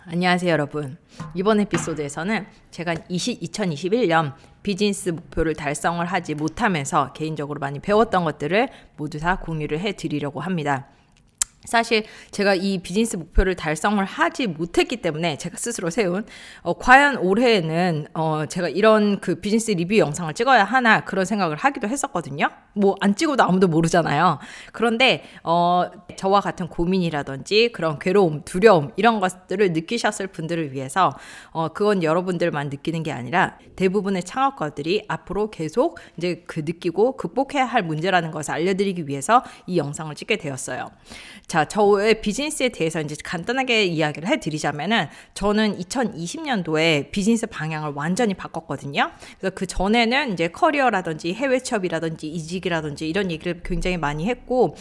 안녕하세요 여러분. 이번 에피소드에서는 제가 2021년 비즈니스 목표를 달성을 하지 못하면서 개인적으로 많이 배웠던 것들을 모두 다 공유를 해드리려고 합니다. 사실 제가 이 비즈니스 목표를 달성을 하지 못했기 때문에 제가 스스로 세운 과연 올해에는 제가 이런 그 비즈니스 리뷰 영상을 찍어야 하나 그런 생각을 하기도 했었거든요. 뭐 안 찍어도 아무도 모르잖아요. 그런데 저와 같은 고민이라든지 그런 괴로움, 두려움 이런 것들을 느끼셨을 분들을 위해서 그건 여러분들만 느끼는 게 아니라 대부분의 창업가들이 앞으로 계속 이제 느끼고 극복해야 할 문제라는 것을 알려드리기 위해서 이 영상을 찍게 되었어요. 자, 저의 비즈니스에 대해서 이제 간단하게 이야기를 해드리자면은 저는 2020년도에 비즈니스 방향을 완전히 바꿨거든요. 그래서 그 전에는 이제 커리어라든지 해외 취업이라든지 이직이라든지 이런 얘기를 굉장히 많이 했고,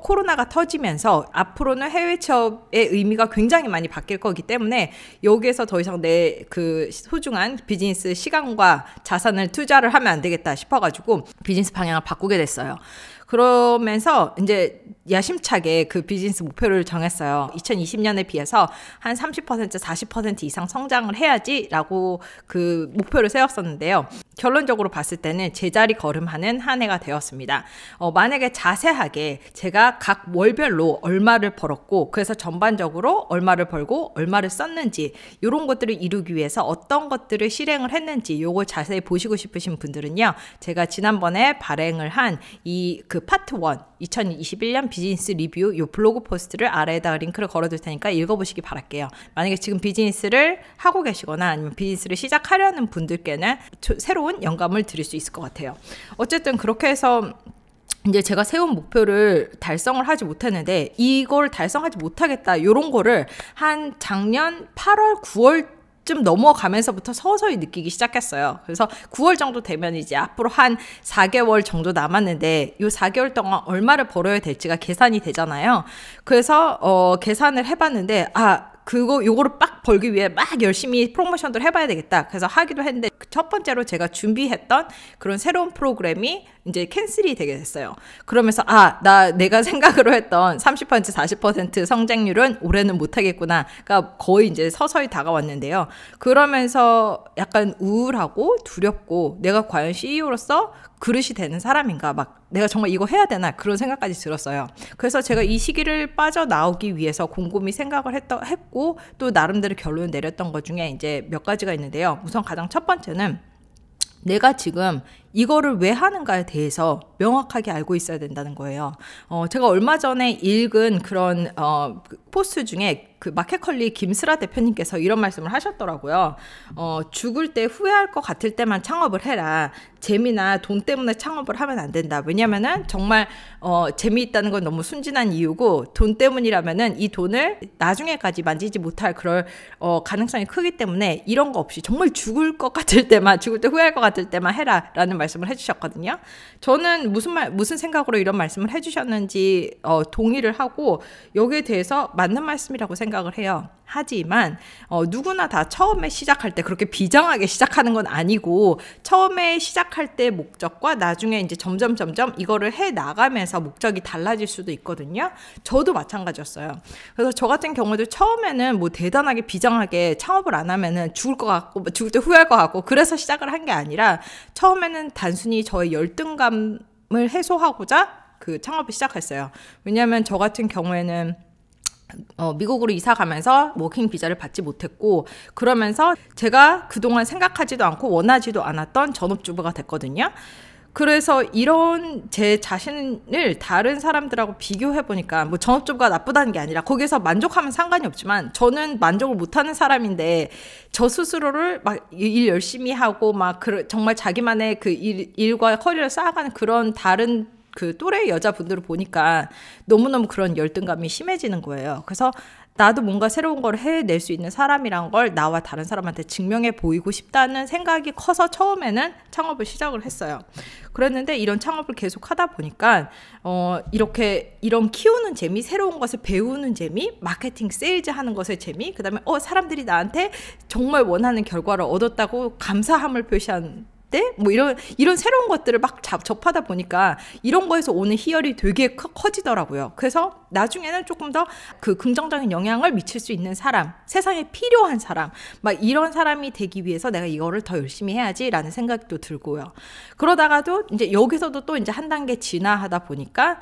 코로나가 터지면서 앞으로는 해외 취업의 의미가 굉장히 많이 바뀔 거기 때문에 여기에서 더 이상 내 그 소중한 비즈니스 시간과 자산을 투자를 하면 안 되겠다 싶어가지고 비즈니스 방향을 바꾸게 됐어요. 그러면서 이제 야심차게 그 비즈니스 목표를 정했어요. 2020년에 비해서 한 30%, 40% 이상 성장을 해야지라고 그 목표를 세웠었는데요. 결론적으로 봤을 때는 제자리 걸음하는 한 해가 되었습니다. 만약에 자세하게 제가 각 월별로 얼마를 벌었고 그래서 전반적으로 얼마를 벌고 얼마를 썼는지 이런 것들을 이루기 위해서 어떤 것들을 실행을 했는지 요걸 자세히 보시고 싶으신 분들은요. 제가 지난번에 발행을 한 이 그 파트 1 2021년 비즈니스 리뷰 요 블로그 포스트를 아래에다가 링크를 걸어둘 테니까 읽어보시기 바랄게요. 만약에 지금 비즈니스를 하고 계시거나 아니면 비즈니스를 시작하려는 분들께는 새로운 영감을 드릴 수 있을 것 같아요. 어쨌든 그렇게 해서 이제 제가 세운 목표를 달성을 하지 못했는데 이걸 달성하지 못하겠다 이런 거를 한 작년 8월 9월 좀 넘어가면서부터 서서히 느끼기 시작했어요. 그래서 9월 정도 되면 이제 앞으로 한 4개월 정도 남았는데 이 4개월 동안 얼마를 벌어야 될지가 계산이 되잖아요. 그래서 계산을 해봤는데 요거를 빡 벌기 위해 막 열심히 프로모션도 해봐야 되겠다. 그래서 하기도 했는데 첫 번째로 제가 준비했던 그런 새로운 프로그램이 이제 캔슬이 되게 됐어요. 그러면서 내가 생각으로 했던 30% 40% 성장률은 올해는 못하겠구나가 거의 이제 서서히 다가왔는데요. 그러면서 약간 우울하고 두렵고 내가 과연 CEO로서 그릇이 되는 사람인가 막 내가 정말 이거 해야 되나 그런 생각까지 들었어요. 그래서 제가 이 시기를 빠져나오기 위해서 곰곰이 생각을 했고 또 나름대로 결론을 내렸던 것 중에 이제 몇 가지가 있는데요. 우선 가장 첫 번째는 내가 지금 이거를 왜 하는가에 대해서 명확하게 알고 있어야 된다는 거예요. 제가 얼마 전에 읽은 그런 포스트 중에 그 마켓컬리 김스라 대표님께서 이런 말씀을 하셨더라고요. 죽을 때 후회할 것 같을 때만 창업을 해라. 재미나 돈 때문에 창업을 하면 안 된다. 왜냐면은 정말 재미있다는 건 너무 순진한 이유고 돈 때문이라면은 이 돈을 나중에까지 만지지 못할 그럴 가능성이 크기 때문에 이런 거 없이 정말 죽을 것 같을 때만 죽을 때 후회할 것 같을 때만 해라 라는 말씀을 해주셨거든요. 저는 무슨 생각으로 이런 말씀을 해주셨는지 동의를 하고 여기에 대해서 맞는 말씀이라고 생각을 해요. 하지만 누구나 다 처음에 시작할 때 그렇게 비장하게 시작하는 건 아니고 처음에 시작할 때 목적과 나중에 이제 점점 이거를 해 나가면서 목적이 달라질 수도 있거든요. 저도 마찬가지였어요. 그래서 저 같은 경우도 처음에는 뭐 대단하게 비장하게 창업을 안 하면은 죽을 것 같고 죽을 때 후회할 것 같고 그래서 시작을 한 게 아니라 처음에는 단순히 저의 열등감을 해소하고자 그 창업을 시작했어요. 왜냐하면 저 같은 경우에는 미국으로 이사 가면서 워킹 비자를 받지 못했고 그러면서 제가 그동안 생각하지도 않고 원하지도 않았던 전업주부가 됐거든요. 그래서 이런 제 자신을 다른 사람들하고 비교해보니까 뭐 전업주부가 나쁘다는 게 아니라 거기서 만족하면 상관이 없지만 저는 만족을 못하는 사람인데 저 스스로를 막 일 열심히 하고 막 정말 자기만의 그 일과 커리어를 쌓아가는 그런 다른 그 또래 여자분들을 보니까 너무너무 그런 열등감이 심해지는 거예요. 그래서 나도 뭔가 새로운 걸 해낼 수 있는 사람이란 걸 나와 다른 사람한테 증명해 보이고 싶다는 생각이 커서 처음에는 창업을 시작을 했어요. 그랬는데 이런 창업을 계속 하다 보니까 이런 키우는 재미, 새로운 것을 배우는 재미, 마케팅, 세일즈 하는 것의 재미, 그 다음에 사람들이 나한테 정말 원하는 결과를 얻었다고 감사함을 표시한 때 뭐 이런 새로운 것들을 막 접하다 보니까 이런 거에서 오는 희열이 되게 커지더라고요. 그래서 나중에는 조금 더 그 긍정적인 영향을 미칠 수 있는 사람, 세상에 필요한 사람, 막 이런 사람이 되기 위해서 내가 이거를 더 열심히 해야지라는 생각도 들고요. 그러다가도 이제 여기서도 또 이제 한 단계 진화하다 보니까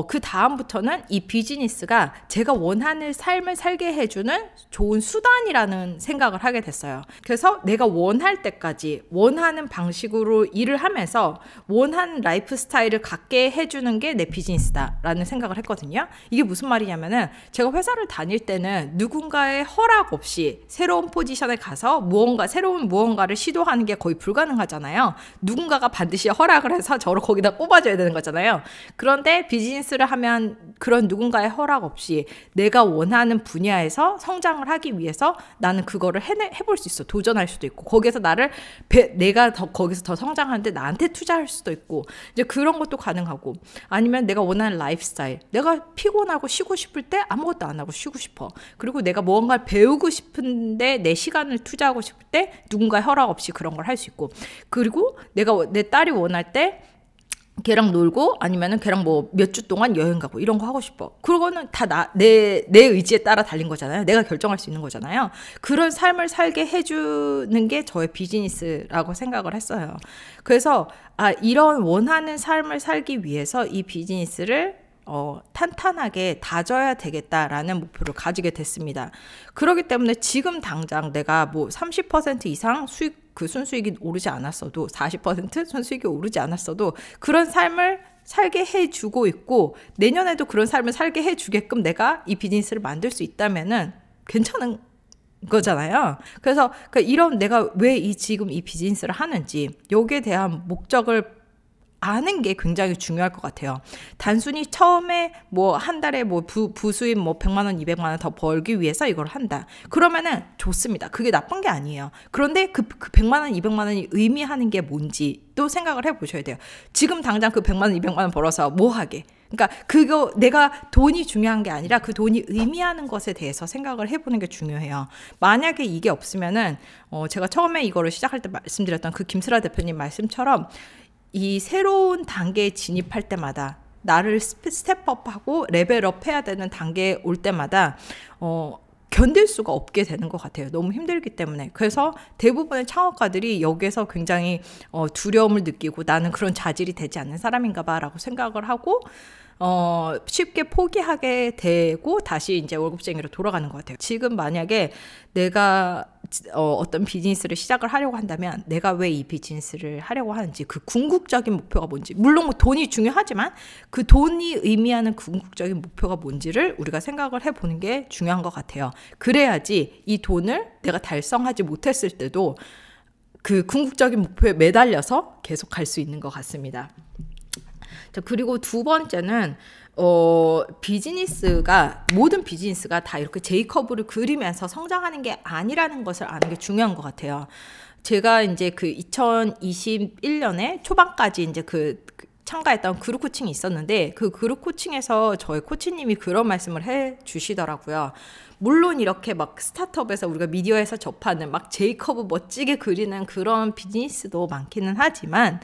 그 다음부터는 이 비즈니스가 제가 원하는 삶을 살게 해주는 좋은 수단이라는 생각을 하게 됐어요. 그래서 내가 원할 때까지 원하는 방식으로 일을 하면서 원하는 라이프 스타일을 갖게 해주는 게 내 비즈니스다라는 생각을 했거든요. 이게 무슨 말이냐면은 제가 회사를 다닐 때는 누군가의 허락 없이 새로운 포지션에 가서 새로운 무언가를 시도하는 게 거의 불가능하잖아요. 누군가가 반드시 허락을 해서 저를 거기다 꼽아줘야 되는 거잖아요. 그런데 비즈니스를 하면 그런 누군가의 허락 없이 내가 원하는 분야에서 성장을 하기 위해서 나는 그거를 해볼 수 있어. 도전할 수도 있고 거기에서 내가 거기서 더 성장하는데 나한테 투자할 수도 있고 이제 그런 것도 가능하고 아니면 내가 원하는 라이프 스타일, 내가 피곤하고 쉬고 싶을 때 아무것도 안 하고 쉬고 싶어. 그리고 내가 무언가를 배우고 싶은데 내 시간을 투자하고 싶을 때 누군가의 허락 없이 그런 걸 할 수 있고 그리고 내 딸이 원할 때 걔랑 놀고 아니면은 걔랑 뭐 몇 주 동안 여행 가고 이런 거 하고 싶어. 그거는 다 내 의지에 따라 달린 거잖아요. 내가 결정할 수 있는 거잖아요. 그런 삶을 살게 해주는 게 저의 비즈니스라고 생각을 했어요. 그래서 이런 원하는 삶을 살기 위해서 이 비즈니스를 탄탄하게 다져야 되겠다라는 목표를 가지게 됐습니다. 그렇기 때문에 지금 당장 내가 뭐 30% 이상 순수익이 오르지 않았어도 40% 순수익이 오르지 않았어도 그런 삶을 살게 해주고 있고 내년에도 그런 삶을 살게 해주게끔 내가 이 비즈니스를 만들 수 있다면은 괜찮은 거잖아요. 그래서 내가 왜 지금 이 비즈니스를 하는지 여기에 대한 목적을 아는 게 굉장히 중요할 것 같아요. 단순히 처음에 뭐 한 달에 뭐 부수입 뭐 100만 원, 200만 원 더 벌기 위해서 이걸 한다. 그러면은 좋습니다. 그게 나쁜 게 아니에요. 그런데 그 100만 원, 200만 원이 의미하는 게 뭔지 또 생각을 해보셔야 돼요. 지금 당장 그 100만 원, 200만 원 벌어서 뭐 하게? 그러니까 내가 돈이 중요한 게 아니라 그 돈이 의미하는 것에 대해서 생각을 해보는 게 중요해요. 만약에 이게 없으면은 제가 처음에 이거를 시작할 때 말씀드렸던 그 김슬아 대표님 말씀처럼 이 새로운 단계에 진입할 때마다 나를 스텝업하고 레벨업 해야 되는 단계에 올 때마다 견딜 수가 없게 되는 것 같아요. 너무 힘들기 때문에. 그래서 대부분의 창업가들이 여기에서 굉장히 두려움을 느끼고 나는 그런 자질이 되지 않는 사람인가 봐라고 생각을 하고 쉽게 포기하게 되고 다시 이제 월급쟁이로 돌아가는 것 같아요. 지금 만약에 내가 어떤 비즈니스를 시작을 하려고 한다면 내가 왜 이 비즈니스를 하려고 하는지 그 궁극적인 목표가 뭔지, 물론 뭐 돈이 중요하지만 그 돈이 의미하는 궁극적인 목표가 뭔지를 우리가 생각을 해보는 게 중요한 것 같아요. 그래야지 이 돈을 내가 달성하지 못했을 때도 그 궁극적인 목표에 매달려서 계속 갈 수 있는 것 같습니다. 자, 그리고 두 번째는 모든 비즈니스가 다 이렇게 J커브를 그리면서 성장하는 게 아니라는 것을 아는 게 중요한 것 같아요. 제가 이제 그 2021년에 초반까지 이제 참가했던 그룹 코칭이 있었는데 그 그룹 코칭에서 저희 코치님이 그런 말씀을 해 주시더라고요. 물론 이렇게 막 스타트업에서 우리가 미디어에서 접하는 막 J커브 멋지게 그리는 그런 비즈니스도 많기는 하지만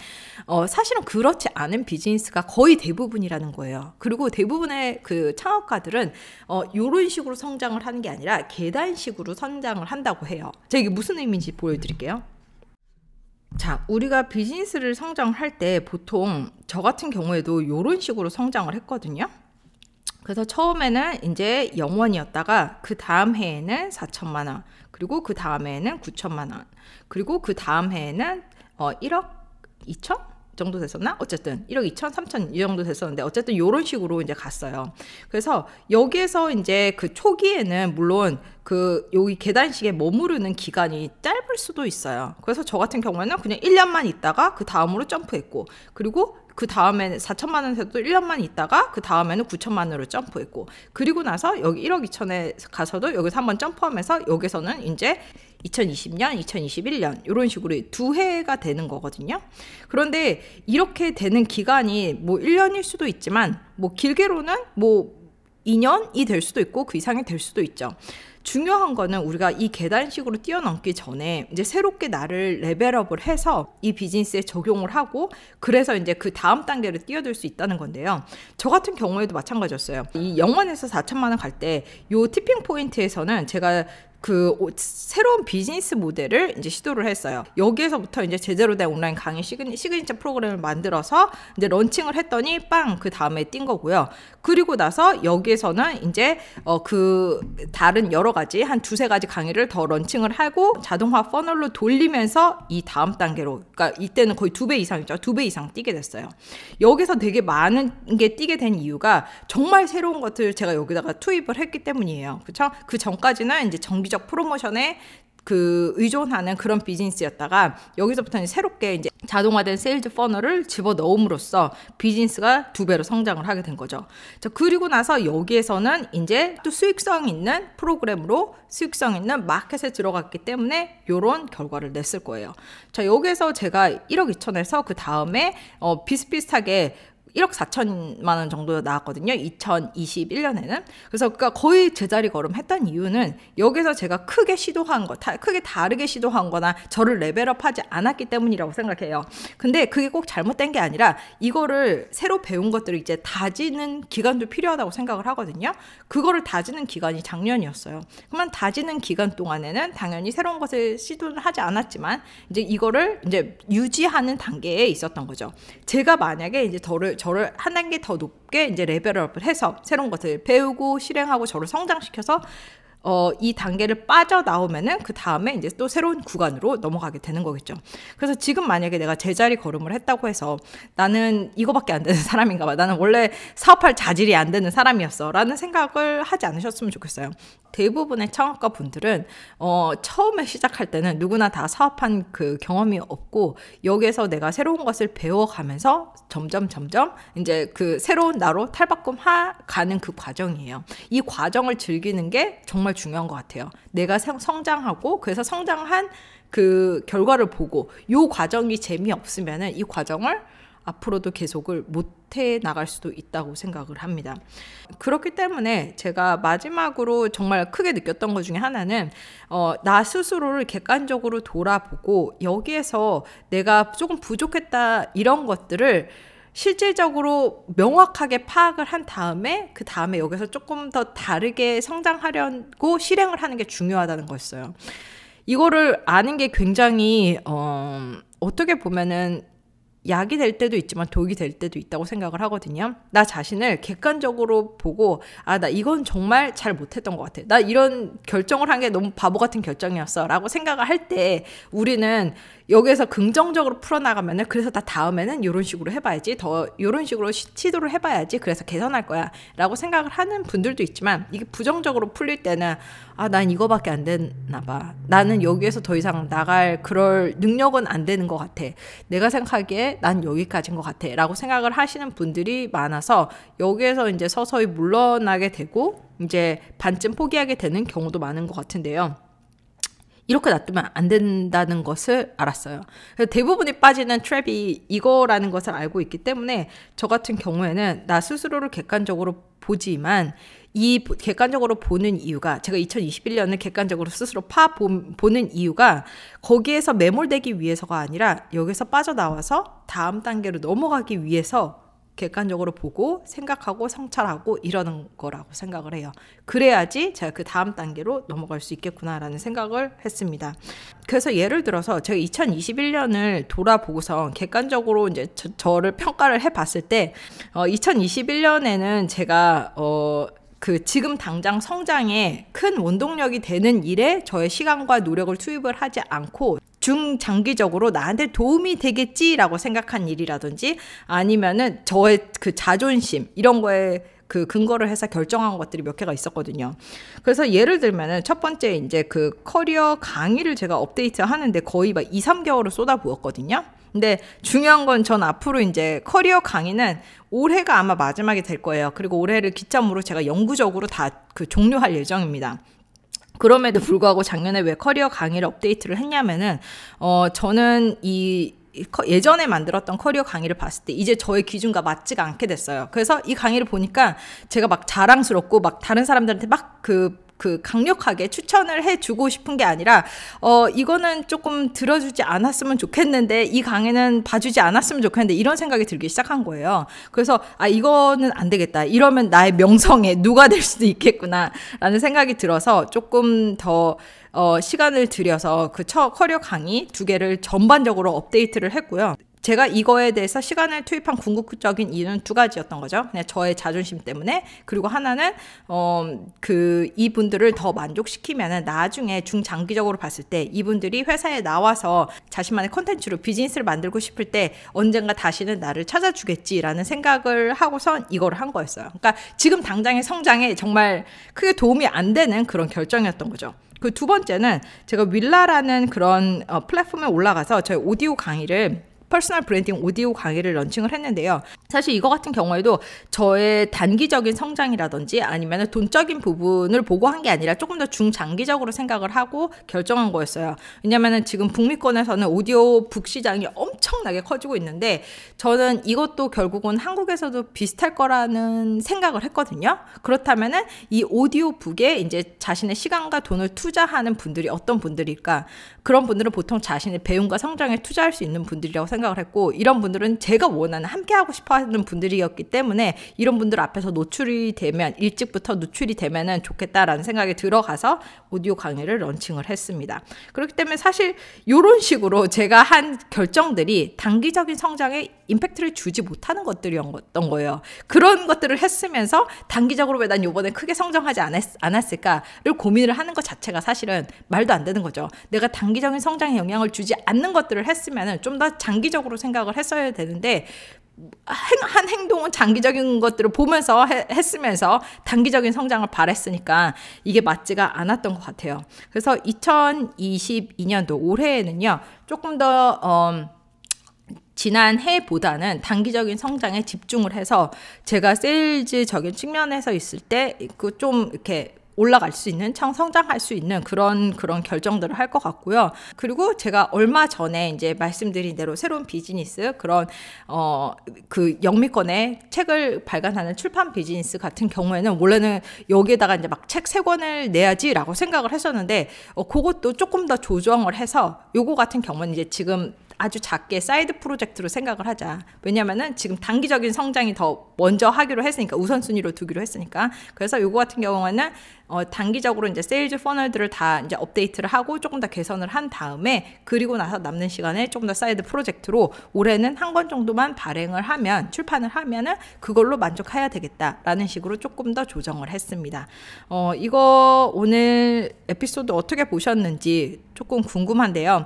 사실은 그렇지 않은 비즈니스가 거의 대부분이라는 거예요. 그리고 대부분의 그 창업가들은 이런 식으로 성장을 하는 게 아니라 계단식으로 성장을 한다고 해요. 제가 이게 무슨 의미인지 보여드릴게요. 자, 우리가 비즈니스를 성장할 때 보통 저 같은 경우에도 이런 식으로 성장을 했거든요. 그래서 처음에는 이제 0원이었다가 그 다음 해에는 4천만 원, 그리고 그 다음 해에는 9천만 원, 그리고 그 다음 해에는 1억 2천 정도 됐었나? 어쨌든 1억 2천, 3천 이 정도 됐었는데 어쨌든 이런 식으로 이제 갔어요. 그래서 여기에서 이제 그 초기에는 물론 여기 계단식에 머무르는 기간이 짧을 수도 있어요. 그래서 저 같은 경우에는 그냥 1년만 있다가 그 다음으로 점프했고, 그리고 그 다음에는 4천만 원에서도 1년만 있다가 그 다음에는 9천만 원으로 점프했고, 그리고 나서 여기 1억 2천에 가서도 여기서 한번 점프하면서 여기서는 이제 2020년, 2021년 이런 식으로 두 해가 되는 거거든요. 그런데 이렇게 되는 기간이 뭐 1년일 수도 있지만 뭐 길게로는 뭐 2년이 될 수도 있고 그 이상이 될 수도 있죠. 중요한 거는 우리가 이 계단식으로 뛰어넘기 전에 이제 새롭게 나를 레벨업을 해서 이 비즈니스에 적용을 하고 그래서 이제 그 다음 단계를 뛰어들 수 있다는 건데요. 저 같은 경우에도 마찬가지였어요. 이 0원에서 4천만 원 갈 때 요 티핑 포인트에서는 제가 그 새로운 비즈니스 모델을 이제 시도를 했어요. 여기에서부터 이제 제대로 된 온라인 강의 시그니처 프로그램을 만들어서 이제 런칭을 했더니 빵 그 다음에 뛴 거고요. 그리고 나서 여기에서는 이제 그 다른 여러 가지 한 두세 가지 강의를 더 런칭을 하고 자동화 퍼널로 돌리면서 이 다음 단계로, 그러니까 이때는 거의 2배 이상이죠. 2배 이상 뛰게 됐어요. 여기서 되게 많은 게 뛰게 된 이유가 정말 새로운 것들 제가 여기다가 투입을 했기 때문이에요. 그렇죠? 그 전까지는 이제 정기적 프로모션에 그 의존하는 그런 비즈니스였다가 여기서부터는 새롭게 이제 자동화된 세일즈 퍼널을 집어넣음으로써 비즈니스가 2배로 성장을 하게 된 거죠. 자, 그리고 나서 여기에서는 이제 또 수익성 있는 프로그램으로 수익성 있는 마켓에 들어갔기 때문에 이런 결과를 냈을 거예요. 자, 여기에서 제가 1억 2천에서 그 다음에 비슷비슷하게 1억 4천만 원 정도 나왔거든요. 2021년에는. 그래서 그러니까 거의 제자리 걸음했던 이유는 여기서 제가 크게 시도한 거, 크게 다르게 시도한 거나 저를 레벨업하지 않았기 때문이라고 생각해요. 근데 그게 꼭 잘못된 게 아니라 이거를 새로 배운 것들을 이제 다지는 기간도 필요하다고 생각을 하거든요. 그거를 다지는 기간이 작년이었어요. 그러면 다지는 기간 동안에는 당연히 새로운 것을 시도를 하지 않았지만 이제 이거를 이제 유지하는 단계에 있었던 거죠. 제가 만약에 이제 저를 한 단계 더 높게 이제 레벨업을 해서 새로운 것을 배우고 실행하고 저를 성장시켜서 이 단계를 빠져나오면은 그 다음에 이제 또 새로운 구간으로 넘어가게 되는 거겠죠. 그래서 지금 만약에 내가 제자리 걸음을 했다고 해서 나는 이거밖에 안 되는 사람인가 봐. 나는 원래 사업할 자질이 안 되는 사람이었어. 라는 생각을 하지 않으셨으면 좋겠어요. 대부분의 창업가 분들은 처음에 시작할 때는 누구나 다 사업한 그 경험이 없고 여기에서 내가 새로운 것을 배워가면서 점점 이제 그 새로운 나로 탈바꿈하가는 그 과정이에요. 이 과정을 즐기는 게 정말 중요한 것 같아요. 내가 성장하고 그래서 성장한 그 결과를 보고 이 과정이 재미없으면은 이 과정을 앞으로도 계속을 못해 나갈 수도 있다고 생각을 합니다. 그렇기 때문에 제가 마지막으로 정말 크게 느꼈던 것 중에 하나는 나 스스로를 객관적으로 돌아보고 여기에서 내가 조금 부족했다 이런 것들을 실질적으로 명확하게 파악을 한 다음에 그 다음에 여기서 조금 더 다르게 성장하려고 실행을 하는 게 중요하다는 거였어요. 이거를 아는 게 굉장히 어떻게 보면은 약이 될 때도 있지만 독이 될 때도 있다고 생각을 하거든요. 나 자신을 객관적으로 보고 나 이건 정말 잘 못했던 것 같아. 나 이런 결정을 한 게 너무 바보 같은 결정이었어 라고 생각을 할 때 우리는 여기에서 긍정적으로 풀어나가면은 그래서 나 다음에는 이런 식으로 해봐야지, 더 이런 식으로 시도를 해봐야지, 그래서 개선할 거야 라고 생각을 하는 분들도 있지만 이게 부정적으로 풀릴 때는 난 이거밖에 안 되나 봐, 나는 여기에서 더 이상 나갈 그럴 능력은 안 되는 것 같아, 내가 생각하기에 난 여기까지인 것 같아 라고 생각을 하시는 분들이 많아서 여기에서 이제 서서히 물러나게 되고 이제 반쯤 포기하게 되는 경우도 많은 것 같은데요. 이렇게 놔두면 안 된다는 것을 알았어요. 그래서 대부분이 빠지는 트랩이 이거라는 것을 알고 있기 때문에 저 같은 경우에는 나 스스로를 객관적으로 보지만 이 객관적으로 보는 이유가, 제가 2021년을 객관적으로 스스로 보는 이유가 거기에서 매몰되기 위해서가 아니라 여기서 빠져나와서 다음 단계로 넘어가기 위해서 객관적으로 보고 생각하고 성찰하고 이러는 거라고 생각을 해요. 그래야지 제가 그 다음 단계로 넘어갈 수 있겠구나라는 생각을 했습니다. 그래서 예를 들어서 제가 2021년을 돌아보고서 객관적으로 이제 저를 평가를 해봤을 때 2021년에는 제가 지금 당장 성장에 큰 원동력이 되는 일에 저의 시간과 노력을 투입을 하지 않고 중장기적으로 나한테 도움이 되겠지라고 생각한 일이라든지 아니면은 저의 그 자존심 이런 거에 그 근거를 해서 결정한 것들이 몇 개가 있었거든요. 그래서 예를 들면은 첫 번째 이제 그 커리어 강의를 제가 업데이트 하는데 거의 막 2-3개월을 쏟아부었거든요. 근데 중요한 건 전 앞으로 이제 커리어 강의는 올해가 아마 마지막이 될 거예요. 그리고 올해를 기점으로 제가 영구적으로 다 종료할 예정입니다. 그럼에도 불구하고 작년에 왜 커리어 강의를 업데이트를 했냐면은 저는 예전에 만들었던 커리어 강의를 봤을 때 이제 저의 기준과 맞지가 않게 됐어요. 그래서 이 강의를 보니까 제가 막 자랑스럽고 막 다른 사람들한테 막 그 강력하게 추천을 해주고 싶은 게 아니라 이거는 조금 들어주지 않았으면 좋겠는데, 이 강의는 봐주지 않았으면 좋겠는데, 이런 생각이 들기 시작한 거예요. 그래서 이거는 안 되겠다, 이러면 나의 명성에 누가 될 수도 있겠구나 라는 생각이 들어서 조금 더 시간을 들여서 그 커리어 강의 2개를 전반적으로 업데이트를 했고요. 제가 이거에 대해서 시간을 투입한 궁극적인 이유는 2가지였던 거죠. 그냥 저의 자존심 때문에, 그리고 하나는 이분들을 더 만족시키면은 나중에 중장기적으로 봤을 때 이분들이 회사에 나와서 자신만의 콘텐츠로 비즈니스를 만들고 싶을 때 언젠가 다시는 나를 찾아주겠지라는 생각을 하고선 이걸 한 거였어요. 그러니까 지금 당장의 성장에 정말 크게 도움이 안 되는 그런 결정이었던 거죠. 그 2번째는 제가 윌라라는 그런 플랫폼에 올라가서 저희 오디오 강의를, 퍼스널 브랜딩 오디오 강의를 런칭을 했는데요. 사실 이거 같은 경우에도 저의 단기적인 성장이라든지 아니면 돈적인 부분을 보고 한 게 아니라 조금 더 중장기적으로 생각을 하고 결정한 거였어요. 왜냐면은 지금 북미권에서는 오디오북 시장이 엄청나게 커지고 있는데, 저는 이것도 결국은 한국에서도 비슷할 거라는 생각을 했거든요. 그렇다면은 이 오디오북에 이제 자신의 시간과 돈을 투자하는 분들이 어떤 분들일까? 그런 분들은 보통 자신의 배움과 성장에 투자할 수 있는 분들이라고 생각을 했고, 이런 분들은 제가 원하는, 함께 하고 싶어 하는 분들이었기 때문에 이런 분들 앞에서 노출이 되면, 일찍부터 노출이 되면은 좋겠다라는 생각이 들어가서 오디오 강의를 런칭을 했습니다. 그렇기 때문에 사실 이런 식으로 제가 한 결정들이 단기적인 성장에 임팩트를 주지 못하는 것들이었던 거예요. 그런 것들을 했으면서 단기적으로 왜 난 이번에 크게 성장하지 않았을까를 고민을 하는 것 자체가 사실은 말도 안 되는 거죠. 내가 단기적인 성장에 영향을 주지 않는 것들을 했으면 좀 더 장기적으로 생각을 했어야 되는데, 한 행동은 장기적인 것들을 보면서 했으면서 단기적인 성장을 바랬으니까 이게 맞지가 않았던 것 같아요. 그래서 2022년도 올해에는요, 조금 더 지난 해보다는 단기적인 성장에 집중을 해서 제가 세일즈적인 측면에서 있을 때 그 좀 이렇게 올라갈 수 있는, 성장할 수 있는 그런 결정들을 할 것 같고요. 그리고 제가 얼마 전에 이제 말씀드린 대로 새로운 비즈니스, 그런 그 영미권의 책을 발간하는 출판 비즈니스 같은 경우에는 원래는 여기에다가 이제 막 책 3권을 내야지라고 생각을 했었는데, 그것도 조금 더 조정을 해서 요거 같은 경우는 이제 지금 아주 작게 사이드 프로젝트로 생각을 하자. 왜냐면은 지금 단기적인 성장이 더 먼저 하기로 했으니까, 우선순위로 두기로 했으니까. 그래서 요거 같은 경우는 단기적으로 이제 세일즈 퍼널들을 다 이제 업데이트를 하고 조금 더 개선을 한 다음에, 그리고 나서 남는 시간에 조금 더 사이드 프로젝트로 올해는 1권 정도만 발행을 하면, 출판을 하면은 그걸로 만족해야 되겠다라는 식으로 조금 더 조정을 했습니다. 이거 오늘 에피소드 어떻게 보셨는지 조금 궁금한데요.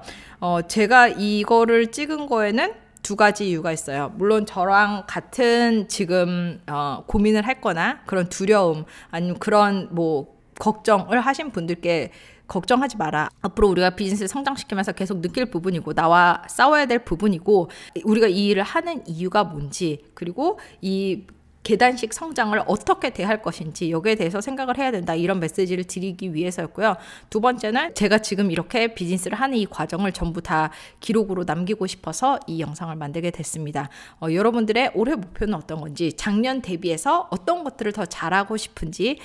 제가 이거를 찍은 거에는 2가지 이유가 있어요. 물론 저랑 같은 지금 고민을 할 거나 그런 두려움, 아니면 그런 뭐 걱정을 하신 분들께 걱정하지 마라. 앞으로 우리가 비즈니스를 성장시키면서 계속 느낄 부분이고, 나와 싸워야 될 부분이고, 우리가 이 일을 하는 이유가 뭔지, 그리고 이 계단식 성장을 어떻게 대할 것인지, 여기에 대해서 생각을 해야 된다, 이런 메시지를 드리기 위해서였고요. 2번째는 제가 지금 이렇게 비즈니스를 하는 이 과정을 전부 다 기록으로 남기고 싶어서 이 영상을 만들게 됐습니다. 여러분들의 올해 목표는 어떤 건지, 작년 대비해서 어떤 것들을 더 잘하고 싶은지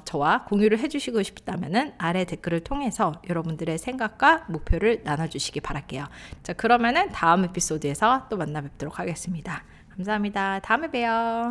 저와 공유를 해주시고 싶다면 아래 댓글을 통해서 여러분들의 생각과 목표를 나눠주시기 바랄게요. 자, 그러면은 다음 에피소드에서 또 만나 뵙도록 하겠습니다. 감사합니다. 다음에 봬요.